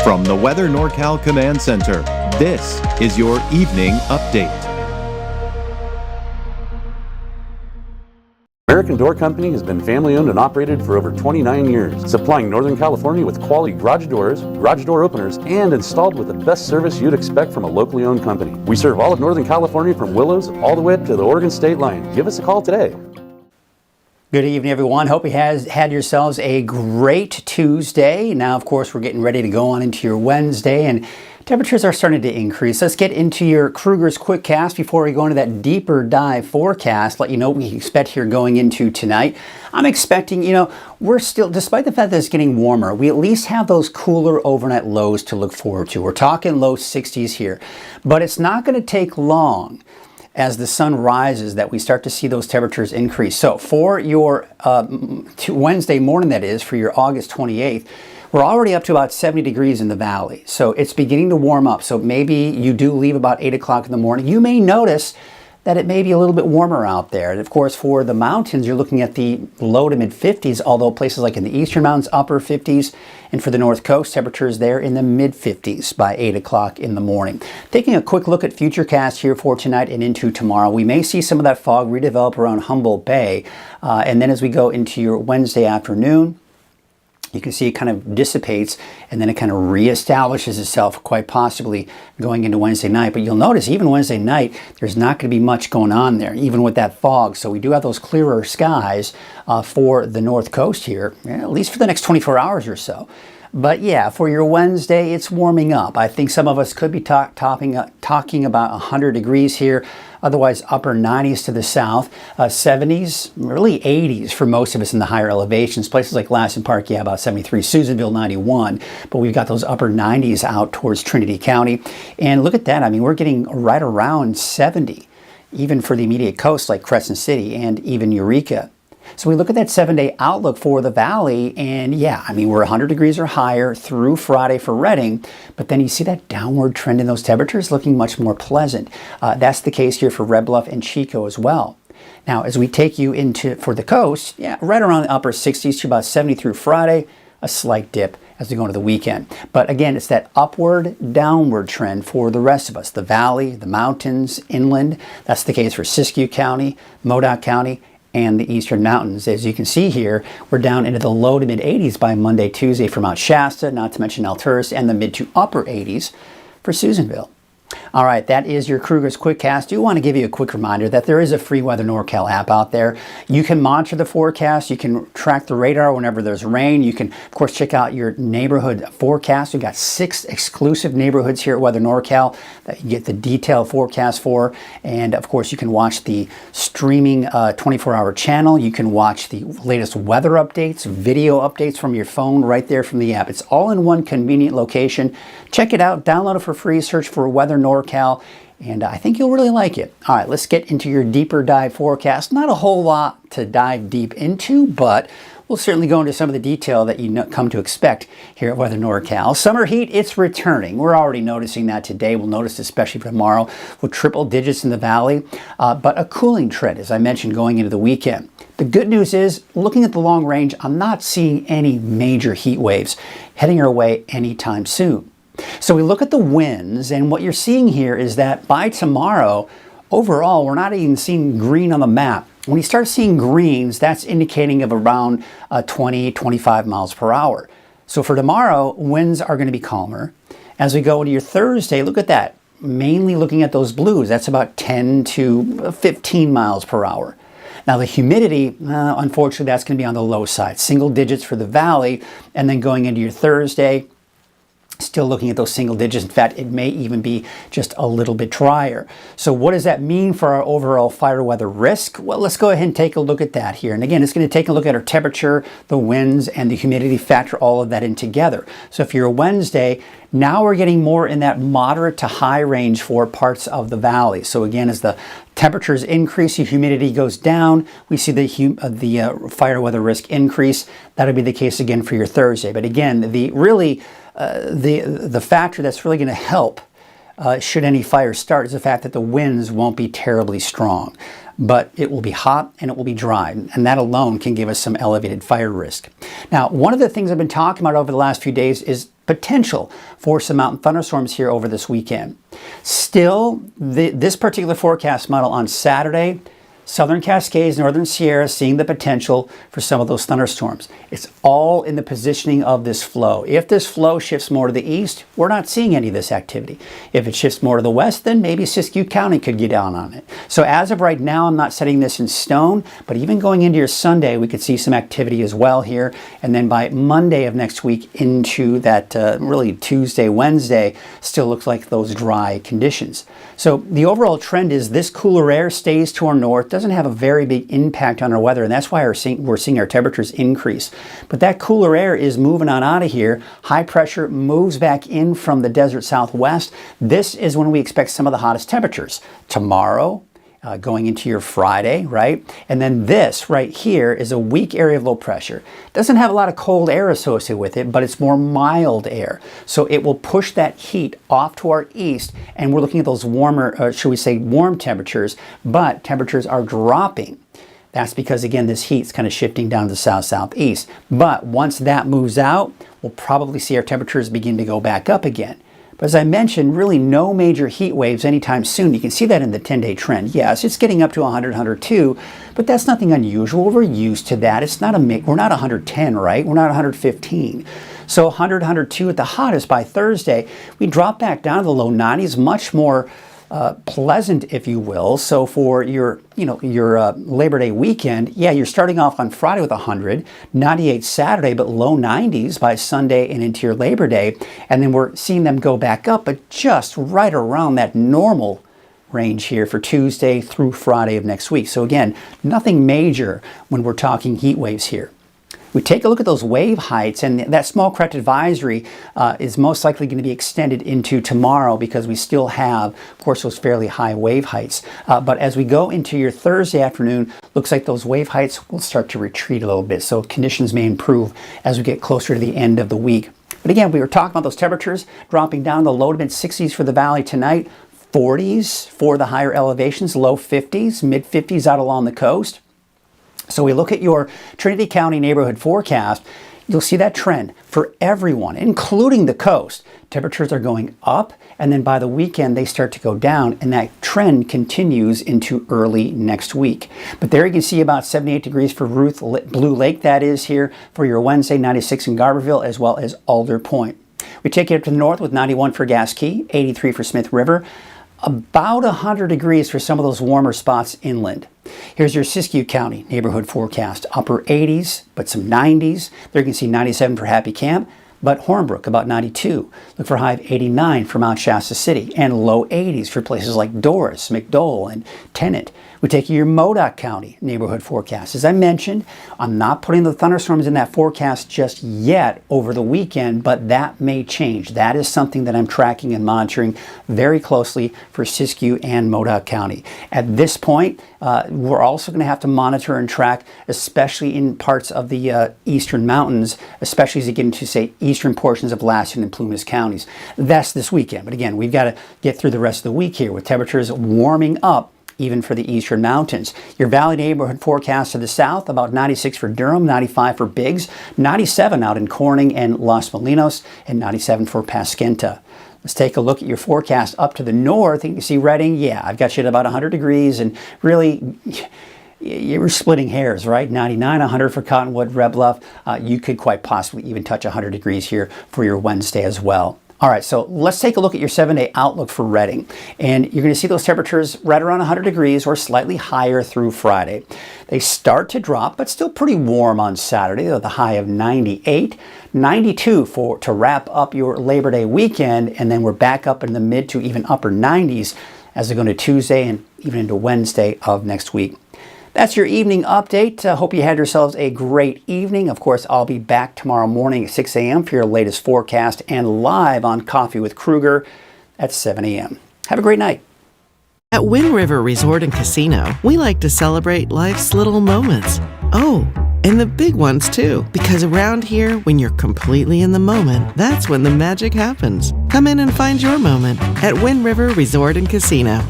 From the Weather NorCal Command Center, this is your Evening Update. American Door Company has been family-owned and operated for over 29 years, supplying Northern California with quality garage doors, garage door openers, and installed with the best service you'd expect from a locally owned company. We serve all of Northern California from Willows all the way to the Oregon state line. Give us a call today. Good evening, everyone. Hope you had yourselves a great Tuesday. Now, of course, we're getting ready to go on into your Wednesday, and temperatures are starting to increase. Let's get into your Kruger's Quickcast before we go into that deeper dive forecast. Let you know what we expect here going into tonight. I'm expecting, we're still, despite the fact that it's getting warmer, we at least have those cooler overnight lows to look forward to. We're talking low 60s here, but it's not going to take long as the sun rises that we start to see those temperatures increase. So for your Wednesday morning, that is, for your August 28th, we're already up to about 70 degrees in the valley. So it's beginning to warm up. So maybe you do leave about 8 o'clock in the morning. You may notice that it may be a little bit warmer out there. And of course, for the mountains, you're looking at the low to mid 50s, although places like in the eastern mountains, upper 50s, and for the north coast, temperatures there in the mid 50s by 8 o'clock in the morning. Taking a quick look at Futurecast here for tonight and into tomorrow, we may see some of that fog redevelop around Humboldt Bay. And then as we go into your Wednesday afternoon, you can see it kind of dissipates and then it kind of reestablishes itself, quite possibly going into Wednesday night. But you'll notice even Wednesday night, there's not going to be much going on there, even with that fog. So we do have those clearer skies for the north coast here, at least for the next 24 hours or so. But yeah, for your Wednesday, it's warming up. I think some of us could be talking about 100 degrees here. Otherwise, upper 90s to the south, 70s, really 80s for most of us in the higher elevations. Places like Lassen Park, yeah, about 73, Susanville 91, but we've got those upper 90s out towards Trinity County. And look at that, I mean, we're getting right around 70, even for the immediate coast like Crescent City and even Eureka. So we look at that 7-day outlook for the valley, and yeah, I mean, we're 100 degrees or higher through Friday for Redding, but then you see that downward trend in those temperatures looking much more pleasant. That's the case here for Red Bluff and Chico as well. Now, as we take you for the coast, yeah, right around the upper 60s to about 70 through Friday, a slight dip as we go into the weekend. But again, it's that upward, downward trend for the rest of us. The valley, the mountains, inland. That's the case for Siskiyou County, Modoc County, and the eastern mountains. As you can see here, we're down into the low to mid 80s by Monday, Tuesday for Mount Shasta, not to mention Alturas, and the mid to upper 80s for Susanville. All right, that is your Kruger's Quickcast. Do want to give you a quick reminder that there is a free Weather NorCal app out there. You can monitor the forecast. You can track the radar whenever there's rain. You can, of course, check out your neighborhood forecast. We've got 6 exclusive neighborhoods here at Weather NorCal that you get the detailed forecast for. And, of course, you can watch the streaming 24-hour channel. You can watch the latest weather updates, video updates from your phone right there from the app. It's all in one convenient location. Check it out. Download it for free. Search for Weather NorCal, and I think you'll really like it. All right, let's get into your deeper dive forecast. Not a whole lot to dive deep into, but we'll certainly go into some of the detail that you come to expect here at Weather NorCal. Summer heat, it's returning. We're already noticing that today. We'll notice especially for tomorrow with triple digits in the valley, but a cooling trend, as I mentioned, going into the weekend. The good news is, looking at the long range, I'm not seeing any major heat waves heading our way anytime soon. So we look at the winds, and what you're seeing here is that by tomorrow, overall, we're not even seeing green on the map. When you start seeing greens, that's indicating of around 20, 25 miles per hour. So for tomorrow, winds are going to be calmer. As we go into your Thursday, look at that. Mainly looking at those blues, that's about 10 to 15 miles per hour. Now the humidity, unfortunately, that's going to be on the low side. Single digits for the valley, and then going into your Thursday, still looking at those single digits. In fact, it may even be just a little bit drier. So what does that mean for our overall fire weather risk? Well, let's go ahead and take a look at that here. And again, it's going to take a look at our temperature, the winds, and the humidity, factor all of that in together. So if you're a Wednesday, now we're getting more in that moderate to high range for parts of the valley. So again, as the temperatures increase, the humidity goes down, we see the fire weather risk increase. That'll be the case again for your Thursday. But again, the factor that's really going to help should any fire start is the fact that the winds won't be terribly strong. but it will be hot and it will be dry, and that alone can give us some elevated fire risk. Now, one of the things I've been talking about over the last few days is potential for some mountain thunderstorms here over this weekend. Still, this particular forecast model on Saturday, Southern Cascades, Northern Sierra, seeing the potential for some of those thunderstorms. It's all in the positioning of this flow. If this flow shifts more to the east, we're not seeing any of this activity. If it shifts more to the west, then maybe Siskiyou County could get down on it. So as of right now, I'm not setting this in stone, but even going into your Sunday, we could see some activity as well here. And then by Monday of next week into that really Tuesday, Wednesday, still looks like those dry conditions. So the overall trend is this cooler air stays to our north, doesn't have a very big impact on our weather, and that's why we're seeing our temperatures increase. But that cooler air is moving on out of here. High pressure moves back in from the desert southwest. This is when we expect some of the hottest temperatures. Tomorrow, going into your Friday, right? And then this right here is a weak area of low pressure. Doesn't have a lot of cold air associated with it, but it's more mild air. So it will push that heat off to our east, and we're looking at those warmer, should we say warm temperatures, but temperatures are dropping. That's because, again, this heat's kind of shifting down to the south-southeast. But once that moves out, we'll probably see our temperatures begin to go back up again. But as I mentioned, really no major heat waves anytime soon. You can see that in the 10-day trend. Yes, it's getting up to 100, 102, but that's nothing unusual. We're used to that. It's not we're not 110, right? We're not 115. So 100, 102 at the hottest by Thursday. We drop back down to the low 90s, much more pleasant, if you will. So for your Labor Day weekend, yeah, you're starting off on Friday with 100, 98 Saturday, but low 90s by Sunday and into your Labor Day. And then we're seeing them go back up, but just right around that normal range here for Tuesday through Friday of next week. So again, nothing major when we're talking heat waves here. We take a look at those wave heights, and that small craft advisory is most likely going to be extended into tomorrow because we still have, of course, those fairly high wave heights. But as we go into your Thursday afternoon, looks like those wave heights will start to retreat a little bit. So conditions may improve as we get closer to the end of the week. But again, we were talking about those temperatures dropping down the low to mid 60s for the valley tonight, 40s for the higher elevations, low 50s, mid 50s out along the coast. So we look at your Trinity County neighborhood forecast, you'll see that trend for everyone, including the coast. Temperatures are going up, and then by the weekend they start to go down, and that trend continues into early next week. But there you can see about 78 degrees for Blue Lake, that is here for your Wednesday, 96 in Garberville, as well as Alder Point. We take it up to the north with 91 for Gas Key, 83 for Smith River, about 100 degrees for some of those warmer spots inland. Here's your Siskiyou County neighborhood forecast. Upper 80s, but some 90s. There you can see 97 for Happy Camp, but Hornbrook about 92. Look for high of 89 for Mount Shasta City, and low 80s for places like Doris, McDowell, and Tennant. We take your Modoc County neighborhood forecast. As I mentioned, I'm not putting the thunderstorms in that forecast just yet over the weekend, but that may change. That is something that I'm tracking and monitoring very closely for Siskiyou and Modoc County. At this point, we're also going to have to monitor and track, especially in parts of the eastern mountains, especially as you get into, say, eastern portions of Lassen and Plumas counties. That's this weekend. But again, we've got to get through the rest of the week here with temperatures warming up even for the eastern mountains. Your valley neighborhood forecast to the south, about 96 for Durham, 95 for Biggs, 97 out in Corning and Los Molinos, and 97 for Pasquinta. Let's take a look at your forecast up to the north. You can see Redding, yeah, I've got you at about 100 degrees, and really, you were splitting hairs, right? 99, 100 for Cottonwood, Red Bluff. You could quite possibly even touch 100 degrees here for your Wednesday as well. All right, so let's take a look at your 7-day outlook for Redding. And you're going to see those temperatures right around 100 degrees or slightly higher through Friday. They start to drop, but still pretty warm on Saturday, with a high of 98, 92 to wrap up your Labor Day weekend, and then we're back up in the mid to even upper 90s as we go into Tuesday and even into Wednesday of next week. That's your evening update. Hope you had yourselves a great evening. Of course, I'll be back tomorrow morning at 6 a.m. for your latest forecast and live on Coffee with Kruger at 7 a.m. Have a great night. At Wind River Resort and Casino, we like to celebrate life's little moments. Oh, and the big ones too. Because around here, when you're completely in the moment, that's when the magic happens. Come in and find your moment at Wind River Resort and Casino.